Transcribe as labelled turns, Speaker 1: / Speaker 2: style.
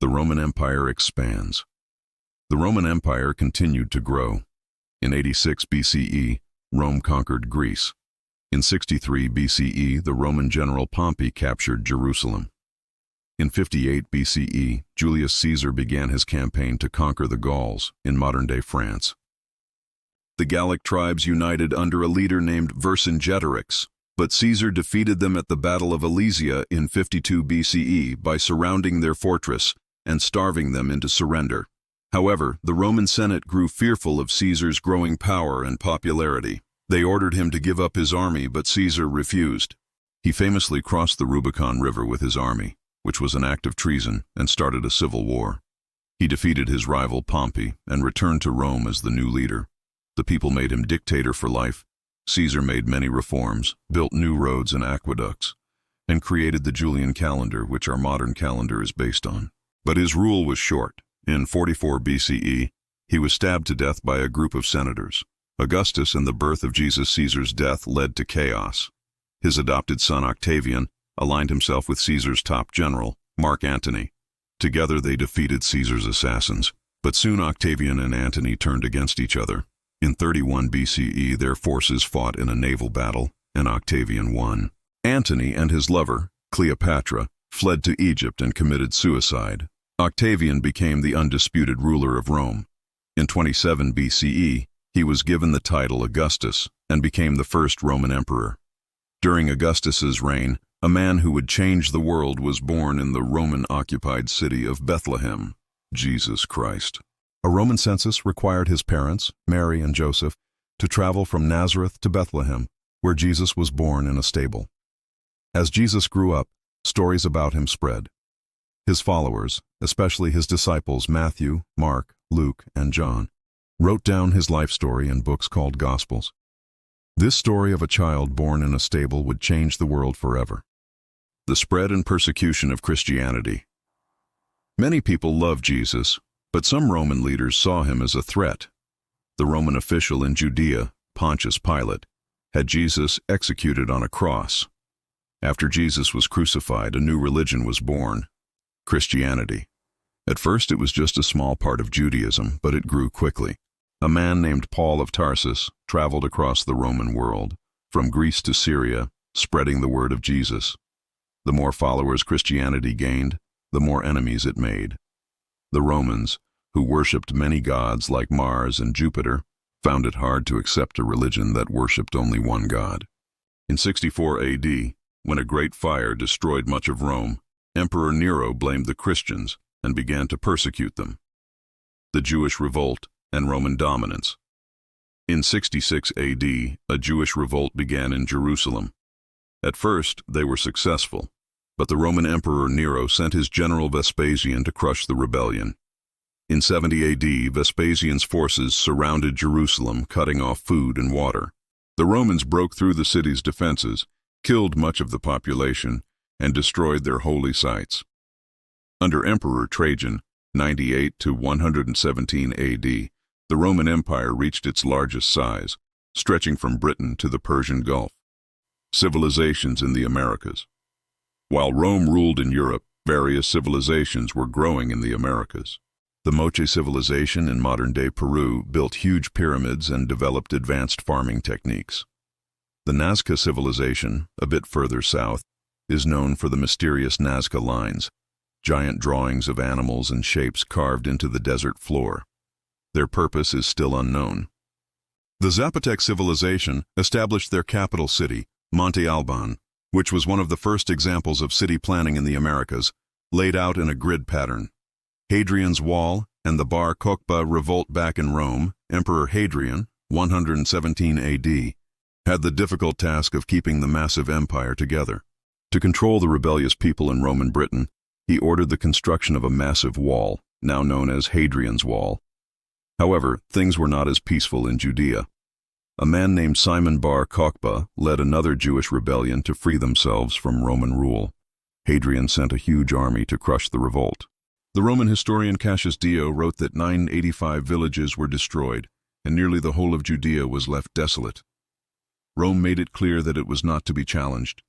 Speaker 1: The Roman Empire expands. The Roman Empire continued to grow. In 86 BCE, Rome conquered Greece. In 63 BCE, the Roman general Pompey captured Jerusalem. In 58 BCE, Julius Caesar began his campaign to conquer the Gauls in modern-day France. The Gallic tribes united under a leader named Vercingetorix, but Caesar defeated them at the Battle of Alesia in 52 BCE by surrounding their fortress and starving them into surrender. However, the Roman Senate grew fearful of Caesar's growing power and popularity. They ordered him to give up his army, but Caesar refused. He famously crossed the Rubicon River with his army, which was an act of treason, and started a civil war. He defeated his rival Pompey and returned to Rome as the new leader. The people made him dictator for life. Caesar made many reforms, built new roads and aqueducts, and created the Julian calendar, which our modern calendar is based on. But his rule was short. In 44 BCE, he was stabbed to death by a group of senators. Augustus and the birth of Jesus Caesar's death led to chaos. His adopted son Octavian aligned himself with Caesar's top general, Mark Antony. Together they defeated Caesar's assassins, but soon Octavian and Antony turned against each other. In 31 BCE, their forces fought in a naval battle, and Octavian won. Antony and his lover, Cleopatra, fled to Egypt and committed suicide. Octavian became the undisputed ruler of Rome. In 27 BCE, he was given the title Augustus and became the first Roman emperor. During Augustus's reign, a man who would change the world was born in the Roman-occupied city of Bethlehem, Jesus Christ. A Roman census required his parents, Mary and Joseph, to travel from Nazareth to Bethlehem, where Jesus was born in a stable. As Jesus grew up, stories about him spread. His followers, especially his disciples Matthew, Mark, Luke, and John, wrote down his life story in books called Gospels. This story of a child born in a stable would change the world forever. The spread and persecution of Christianity. Many people loved Jesus, but some Roman leaders saw him as a threat. The Roman official in Judea, Pontius Pilate, had Jesus executed on a cross. After Jesus was crucified, a new religion was born, Christianity. At first it was just a small part of Judaism, but it grew quickly. A man named Paul of Tarsus traveled across the Roman world, from Greece to Syria, spreading the word of Jesus. The more followers Christianity gained, the more enemies it made. The Romans, who worshipped many gods like Mars and Jupiter, found it hard to accept a religion that worshipped only one God. In 64 AD, when a great fire destroyed much of Rome, Emperor Nero blamed the Christians and began to persecute them. The Jewish revolt and Roman dominance. In 66 AD, a Jewish revolt began in Jerusalem. At first, they were successful, but the Roman Emperor Nero sent his general Vespasian to crush the rebellion. In 70 AD, Vespasian's forces surrounded Jerusalem, cutting off food and water. The Romans broke through the city's defenses, killed much of the population, and destroyed their holy sites. Under Emperor Trajan, 98 to 117 AD, the Roman Empire reached its largest size, stretching from Britain to the Persian Gulf. Civilizations in the Americas. While Rome ruled in Europe, various civilizations were growing in the Americas. The Moche civilization in modern-day Peru built huge pyramids and developed advanced farming techniques. The Nazca civilization, a bit further south, is known for the mysterious Nazca lines, giant drawings of animals and shapes carved into the desert floor. Their purpose is still unknown. The Zapotec civilization established their capital city, Monte Alban, which was one of the first examples of city planning in the Americas, laid out in a grid pattern. Hadrian's Wall and the Bar Kokhba revolt back in Rome, Emperor Hadrian, 117 AD, had the difficult task of keeping the massive empire together. To control the rebellious people in Roman Britain, he ordered the construction of a massive wall, now known as Hadrian's Wall. However, things were not as peaceful in Judea. A man named Simon Bar Kokhba led another Jewish rebellion to free themselves from Roman rule. Hadrian sent a huge army to crush the revolt. The Roman historian Cassius Dio wrote that 985 villages were destroyed, and nearly the whole of Judea was left desolate. Rome made it clear that it was not to be challenged.